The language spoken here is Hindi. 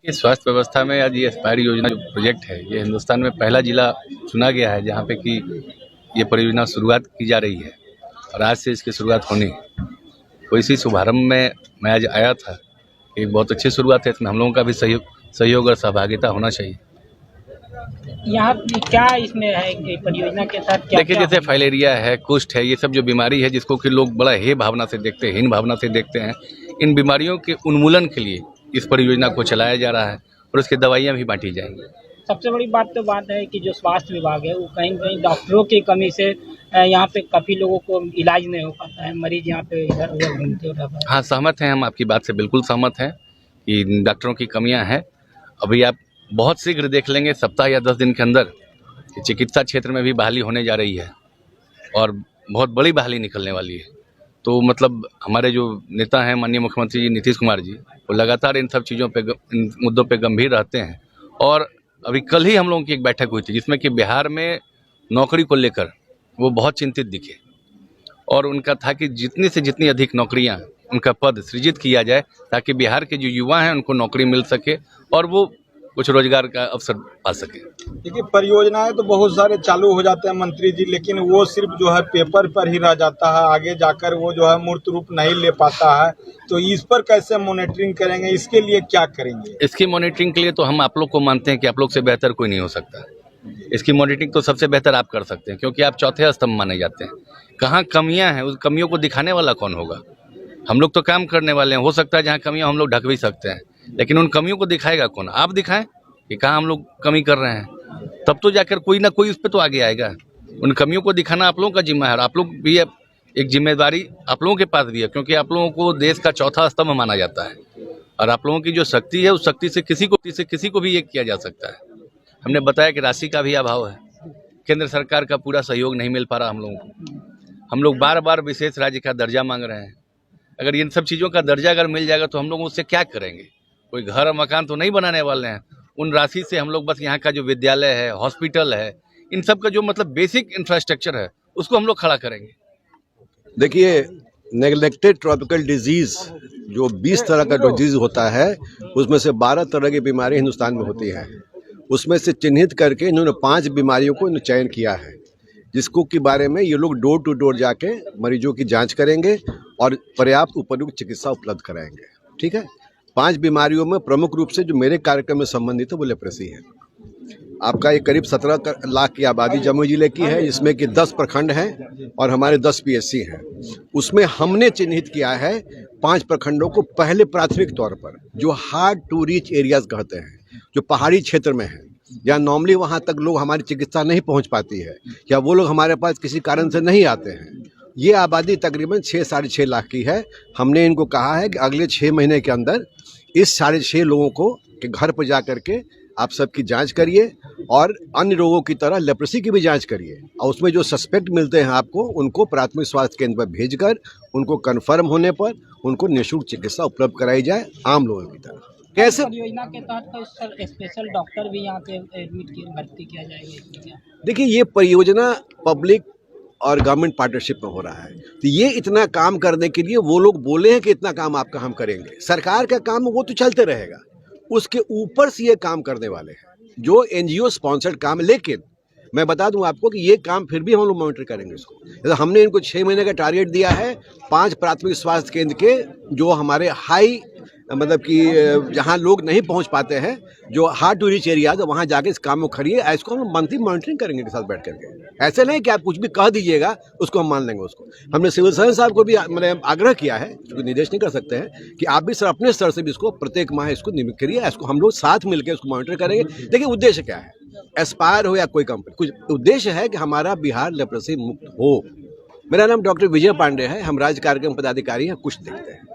इस स्वास्थ्य व्यवस्था में आज ये एस्पायर योजना जो प्रोजेक्ट है, ये हिंदुस्तान में पहला जिला चुना गया है जहाँ पे कि ये परियोजना शुरुआत की जा रही है और आज से इसकी शुरुआत होनी है। तो इसी शुभारंभ में मैं आज आया था। एक बहुत अच्छी शुरुआत है, इसमें हम लोगों का भी सहयोग और सहभागिता होना चाहिए। यहाँ क्या इसमें है कि परियोजना के तहत क्या देखिए, जैसे फाइलेरिया है, कुष्ठ है, ये सब जो बीमारी है जिसको कि लोग बड़ा हे भावना से देखते हैं, हीन भावना से देखते हैं, इन बीमारियों के उन्मूलन के लिए इस परियोजना को चलाया जा रहा है और उसकी दवाइयाँ भी बांटी जाएंगी। सबसे बड़ी बात है कि जो स्वास्थ्य विभाग है वो कहीं कहीं डॉक्टरों की कमी से यहाँ पे काफ़ी लोगों को इलाज नहीं हो पाता है, मरीज यहाँ पे इधर उधर घूमते रहता है। हाँ, सहमत हैं हम, आपकी बात से बिल्कुल सहमत हैं कि डॉक्टरों की कमियां हैं। अभी आप बहुत शीघ्र देख लेंगे, सप्ताह या 10 दिन के अंदर चिकित्सा क्षेत्र में भी बहाली होने जा रही है और बहुत बड़ी बहाली निकलने वाली है। तो मतलब हमारे जो नेता हैं माननीय मुख्यमंत्री जी नीतीश कुमार जी, वो लगातार इन सब चीज़ों पे, इन मुद्दों पे गंभीर रहते हैं। और अभी कल ही हम लोगों की एक बैठक हुई थी जिसमें कि बिहार में नौकरी को लेकर वो बहुत चिंतित दिखे और उनका था कि जितनी से जितनी अधिक नौकरियां, उनका पद सृजित किया जाए ताकि बिहार के जो युवा हैं उनको नौकरी मिल सके और वो कुछ रोजगार का अवसर पा सके। देखिए, परियोजनाएं तो बहुत सारे चालू हो जाते हैं मंत्री जी, लेकिन वो सिर्फ जो है पेपर पर ही रह जाता है, आगे जाकर वो जो है मूर्त रूप नहीं ले पाता है। तो इस पर कैसे मॉनिटरिंग करेंगे, इसके लिए क्या करेंगे? इसकी मॉनिटरिंग के लिए तो हम आप लोग को मानते हैं कि आप लोग से बेहतर कोई नहीं हो सकता। इसकी मॉनिटरिंग तो सबसे बेहतर आप कर सकते हैं क्योंकि आप चौथे स्तंभ माने जाते हैं। कहाँ कमियां हैं, उस कमियों को दिखाने वाला कौन होगा? हम लोग तो काम करने वाले हैं। हो सकता है जहाँ कमियां हम लोग ढक भी सकते हैं, लेकिन उन कमियों को दिखाएगा कौन? आप दिखाएं कि कहाँ हम लोग कमी कर रहे हैं, तब तो जाकर कोई ना कोई उस पर तो आगे आएगा। उन कमियों को दिखाना आप लोगों का जिम्मा है। आप लोग भी एक जिम्मेदारी आप लोगों के पास भी है क्योंकि आप लोगों को देश का चौथा स्तंभ माना जाता है और आप लोगों की जो शक्ति है उस शक्ति से किसी को भी ये किया जा सकता है। हमने बताया कि राशि का भी अभाव है, केंद्र सरकार का पूरा सहयोग नहीं मिल पा रहा हम लोगों को। हम लोग बार बार विशेष राज्य का दर्जा मांग रहे हैं। अगर इन सब चीज़ों का दर्जा अगर मिल जाएगा तो हम लोग उससे क्या करेंगे? कोई घर और मकान तो नहीं बनाने वाले हैं। उन राशि से हम लोग बस यहाँ का जो विद्यालय है, हॉस्पिटल है, इन सब का जो मतलब बेसिक इंफ्रास्ट्रक्चर है उसको हम लोग खड़ा करेंगे। देखिए, नेग्लेक्टेड ट्रॉपिकल डिजीज़ जो 20 तरह का डिजीज़ होता है उसमें से 12 तरह की बीमारी हिंदुस्तान में होती है। उसमें से चिन्हित करके इन्होंने 5 बीमारियों को चयन किया है जिसको के बारे में ये लोग डोर टू डोर जाके मरीजों की जांच करेंगे और पर्याप्त उपयुक्त चिकित्सा उपलब्ध कराएंगे। ठीक है। 5 बीमारियों में प्रमुख रूप से जो मेरे कार्यक्रम में संबंधित है वो लेप्रेसी है। आपका ये करीब 17 लाख की आबादी जमुई जिले की है, जिसमें कि 10 प्रखंड हैं और हमारे 10 PSC हैं। उसमें हमने चिन्हित किया है 5 प्रखंडों को पहले प्राथमिक तौर पर, जो हार्ड टू रीच एरियाज कहते हैं, जो पहाड़ी क्षेत्र में है, या नॉर्मली वहाँ तक लोग हमारी चिकित्सा नहीं पहुँच पाती है या वो लोग हमारे पास किसी कारण से नहीं आते हैं। ये आबादी तकरीबन 6-6.5 लाख की है। हमने इनको कहा है कि अगले 6 महीने के अंदर इस 6.5 लोगों को के घर पर जा करके आप सबकी जांच करिए और अन्य रोगों की तरह लेप्रेसी की भी जांच करिए और उसमें जो सस्पेक्ट मिलते हैं आपको उनको प्राथमिक स्वास्थ्य केंद्र पर भेजकर उनको कंफर्म होने पर उनको निःशुल्क चिकित्सा उपलब्ध कराई जाए आम लोगों की तरह। कैसे योजना के तहत स्पेशल डॉक्टर भी यहाँ पे भर्ती किया जाएगा? देखिए, ये परियोजना पब्लिक और गवर्नमेंट पार्टनरशिप में हो रहा है, तो ये इतना काम करने के लिए वो लोग बोले हैं कि इतना काम आपका हम करेंगे। सरकार का काम वो तो चलते रहेगा, उसके ऊपर से ये काम करने वाले हैं जो NGO स्पॉन्सर्ड काम। लेकिन मैं बता दूं आपको कि ये काम फिर भी हम लोग मॉनिटर करेंगे इसको। हमने इनको 6 महीने का टारगेट दिया है। 5 प्राथमिक स्वास्थ्य केंद्र के जो हमारे हाई मतलब कि जहाँ लोग नहीं पहुँच पाते हैं, जो हार्ड टू रीच एरिया है, वहाँ जाके इस काम को करिए। इसको हम मंथली मॉनिटरिंग करेंगे के साथ बैठ करके। ऐसे नहीं कि आप कुछ भी कह दीजिएगा उसको हम मान लेंगे उसको। हमने सिविल सर्जन साहब को भी मैंने आग्रह किया है, क्योंकि निर्देश नहीं कर सकते हैं, कि आप भी सर अपने स्तर से भी इसको प्रत्येक माह इसको नियमित करिए। इसको हम लोग साथ मिलकर उसको मॉनिटर करेंगे। देखिए, उद्देश्य क्या है, एस्पायर हो या कोई कंपनी, कुछ उद्देश्य है कि हमारा बिहार लेप्रेसी मुक्त हो। मेरा नाम डॉक्टर विजय पांडे है। हम राज्य कार्यक्रम पदाधिकारी हैं। कुछ देखते हैं।